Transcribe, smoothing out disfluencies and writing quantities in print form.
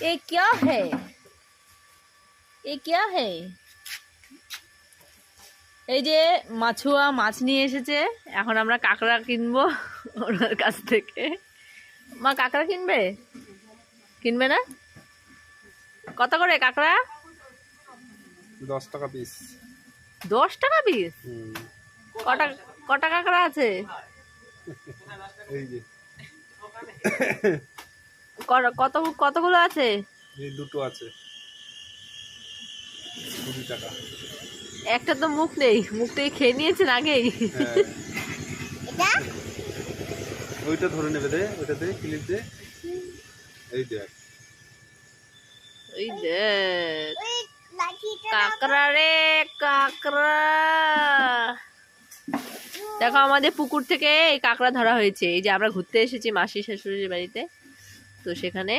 ये क्या है? ये क्या है? এই যে মাছুয়া মাছ নিয়ে এসেছে, এখন আমরা কাঁকড়া কিনবো ওনার কাছ থেকে। মা কাঁকড়া কিনবে? কিনবে না? কত করে কাঁকড়া? 10 টাকা পিস। 10 টাকা পিস? কটা কটা কাঁকড়া আছে? এই যে কতগুলো আছে? এই দুটো আছে, 20 টাকা। একটা তো মুখ নেই, মুখটাই খেয়ে নিয়েছেন আগেই। হ্যাঁ ওইটা ধরে নেবে, দে ওইটা দে, ক্লিপ দে। এই দেখ, ওই দেখ কাঁকড়া রে কাঁকড়া। দেখো আমাদের পুকুর থেকে এই কাঁকড়া ধরা হয়েছে। এই যে আমরা ঘুরতে এসেছি মাসি শাশুড়ির বাড়িতে, তো সেখানে